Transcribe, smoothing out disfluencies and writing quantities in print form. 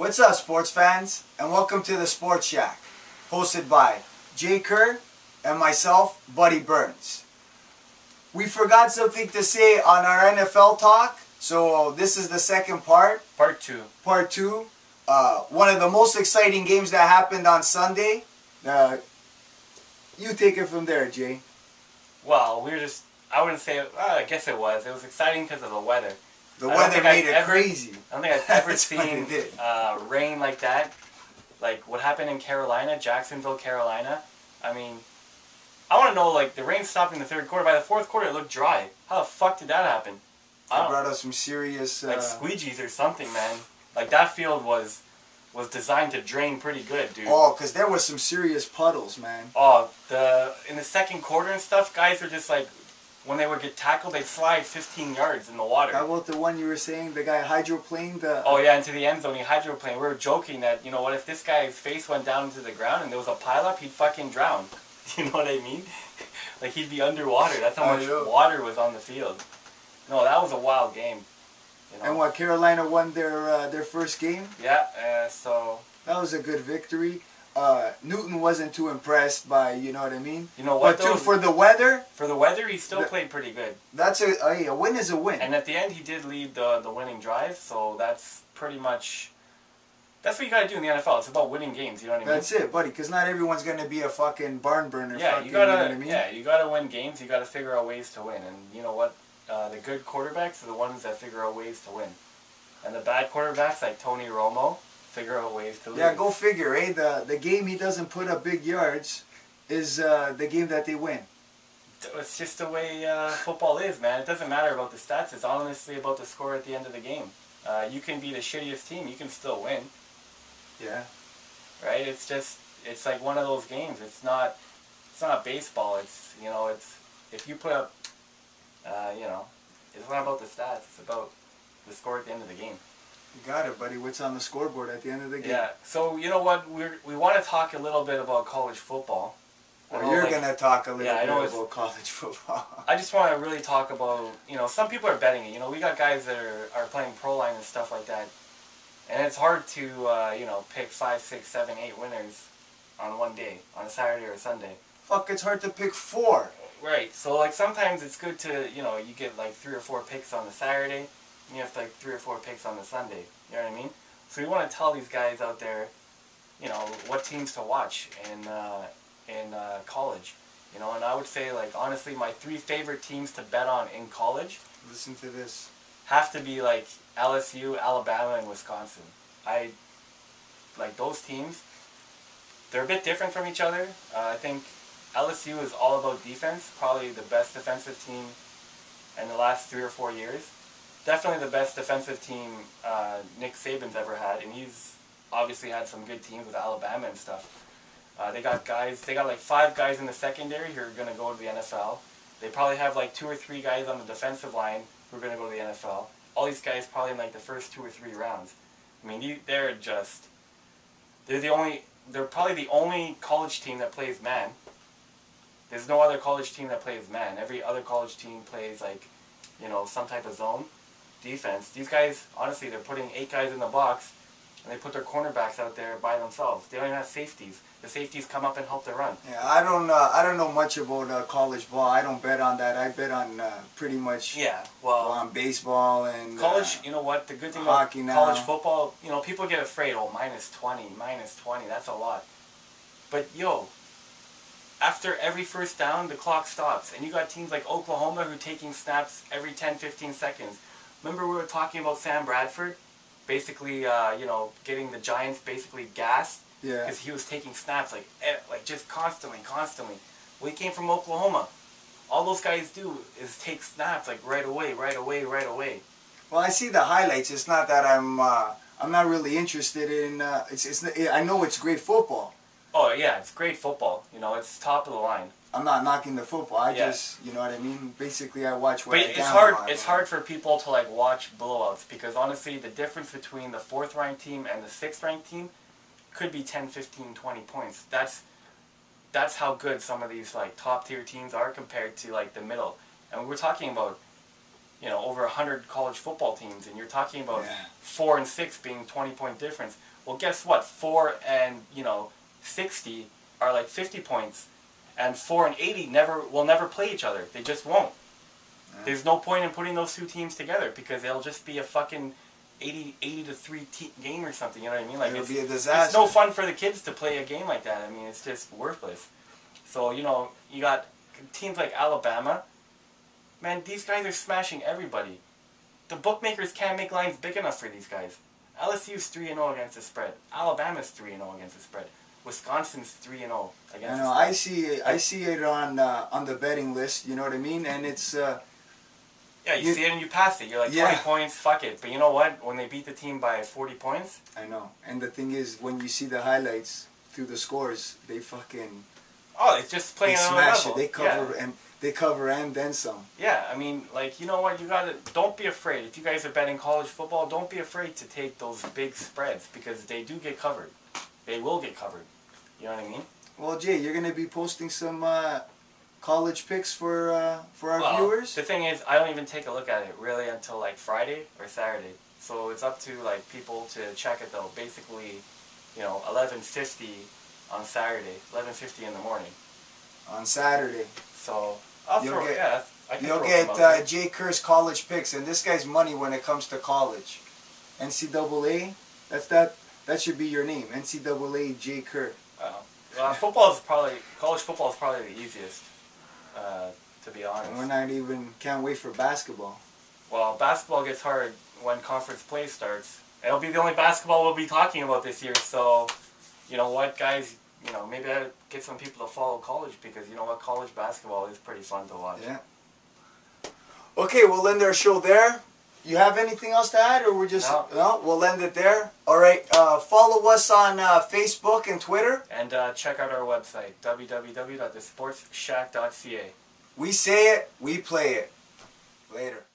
What's up, sports fans, and welcome to the Sports Shack, hosted by Kerr and myself, Buddy Burnz. We forgot something to say on our NFL talk, so this is the second part. Part two. Part two. One of the most exciting games that happened on Sunday. You take it from there, Jay. Well, I wouldn't say, I guess it was. It was exciting because of the weather. The weather made it crazy. I don't think I've ever seen rain like that. Like what happened in Carolina, Jacksonville, Carolina. I mean, I want to know, like, the rain stopped in the third quarter. By the fourth quarter, it looked dry. How the fuck did that happen? They brought us some serious... like squeegees or something, man. Like, that field was designed to drain pretty good, dude. Oh, because there was some serious puddles, man. Oh, in the second quarter and stuff, guys were just like, when they would get tackled, they'd slide 15 yards in the water. How about the one you were saying, the guy hydroplaned? Oh yeah, into the end zone, he hydroplaned. We were joking that, you know what, if this guy's face went down into the ground and there was a pileup, he'd fucking drown. You know what I mean? Like, he'd be underwater. That's how much water was on the field. No, that was a wild game. You know? And what, Carolina won their first game? Yeah, so... That was a good victory. Newton wasn't too impressed by, you know what I mean? You know what, but for the weather... For the weather, he still played pretty good. That's a win is a win. And at the end, he did lead the winning drive, so that's pretty much... That's what you gotta do in the NFL. It's about winning games, you know what I mean? That's it, buddy, because not everyone's gonna be a fucking barn burner. Yeah, you know what I mean? Yeah, you gotta win games, you gotta figure out ways to win. And you know what? The good quarterbacks are the ones that figure out ways to win. And the bad quarterbacks, like Tony Romo, figure out ways to lose. Yeah, go figure, eh? The game he doesn't put up big yards is the game that they win. It's just the way football is, man. It doesn't matter about the stats. It's honestly about the score at the end of the game. You can be the shittiest team. You can still win. Yeah. Right? It's like one of those games. It's not baseball. It's, you know, if you put up, you know, it's not about the stats. It's about the score at the end of the game. You got it, buddy. What's on the scoreboard at the end of the game? Yeah. So, you know what? We want to talk a little bit about college football. Well, you're going to talk a little bit about college football. I just want to really talk about, you know, some people are betting it. You know, we got guys that are playing pro line and stuff like that. And it's hard to, you know, pick 5, 6, 7, 8 winners on one day, on a Saturday or a Sunday. Fuck, it's hard to pick 4. Right. So, like, sometimes it's good to, you know, you get, like, 3 or 4 picks on the Saturday, and you have, like, 3 or 4 picks on the Sunday. You know what I mean? So you want to tell these guys out there, you know, what teams to watch in college. You know, and I would say, like, honestly, my 3 favorite teams to bet on in college... Listen to this. ...have to be, like, LSU, Alabama, and Wisconsin. Like, those teams, they're a bit different from each other. I think LSU is all about defense, probably the best defensive team in the last 3 or 4 years. Definitely the best defensive team Nick Saban's ever had, and he's obviously had some good teams with Alabama and stuff. They got like 5 guys in the secondary who are going to go to the NFL. They probably have like 2 or 3 guys on the defensive line who are going to go to the NFL. All these guys probably in like the first 2 or 3 rounds. I mean, they're probably the only college team that plays man. There's no other college team that plays man. Every other college team plays, like, you know, some type of zone defense. These guys, honestly, they're putting 8 guys in the box, and they put their cornerbacks out there by themselves. They don't even have safeties. The safeties come up and help the run. Yeah, I don't know much about college ball. I don't bet on that. I bet on pretty much. Yeah, well, on baseball and college. You know what? The good thing about college football, you know, people get afraid. Oh, -20. That's a lot. But yo, after every first down, the clock stops, and you got teams like Oklahoma who are taking snaps every 10, 15 seconds. Remember we were talking about Sam Bradford, basically, you know, getting the Giants basically gassed. Yeah. Because he was taking snaps like just constantly. Well, he came from Oklahoma. All those guys do is take snaps like right away. Well, I see the highlights. It's not that I'm not really interested in. I know it's great football. Oh yeah, it's great football. You know, it's top of the line. I'm not knocking the football. I just, you know what I mean. Basically, I watch what. But it's hard for people to like watch blowouts because honestly, the difference between the 4th ranked team and the 6th ranked team could be 10, 15, 20 points. That's how good some of these like top tier teams are compared to like the middle. And we're talking about over 100 college football teams, and you're talking about Yeah. 4 and 6 being 20-point difference. Well, guess what? 4 and 60 are like 50 points, and 4 and 80 will never play each other. They just won't. Yeah. There's no point in putting those two teams together because it'll just be a fucking 80-3 game or something. You know what I mean? Like It'll be a it's disaster. no fun for the kids to play a game like that. I mean, it's just worthless. So you got teams like Alabama. Man, these guys are smashing everybody. The bookmakers can't make lines big enough for these guys. LSU's 3-0 against the spread. Alabama's 3-0 against the spread. Wisconsin's 3-0 against the spread. I see it on the betting list. You know what I mean? And it's yeah, you see it and you pass it. You're like 20 points, fuck it. But you know what? When they beat the team by 40 points, I know. And the thing is, when you see the highlights through the scores, they fucking it's just playing they on another smash level. it. They cover and then some. Yeah, I mean, like, you know what? Don't be afraid. If you guys are betting college football, don't be afraid to take those big spreads because they do get covered. They will get covered. You know what I mean? Well, Jay, you're gonna be posting some college picks for our viewers. The thing is, I don't even take a look at it really until like Friday or Saturday. So it's up to like people to check it though. Basically, 11:50 on Saturday, 11:50 in the morning. On Saturday. So You'll you'll get Jay Kerr's college picks, and this guy's money when it comes to college. NCAA, that should be your name. NCAA Jay Kerr. Well, college football is probably the easiest, to be honest. And we're can't wait for basketball. Well, basketball gets hard when conference play starts. It'll be the only basketball we'll be talking about this year. So, you know what, guys? Maybe I'd get some people to follow college because you know what, college basketball is pretty fun to watch. Yeah. Okay, we'll end our show there. You have anything else to add, or we're just no? We'll end it there. All right. Follow us on Facebook and Twitter. And check out our website www.thesportsshack.ca. We say it, we play it. Later.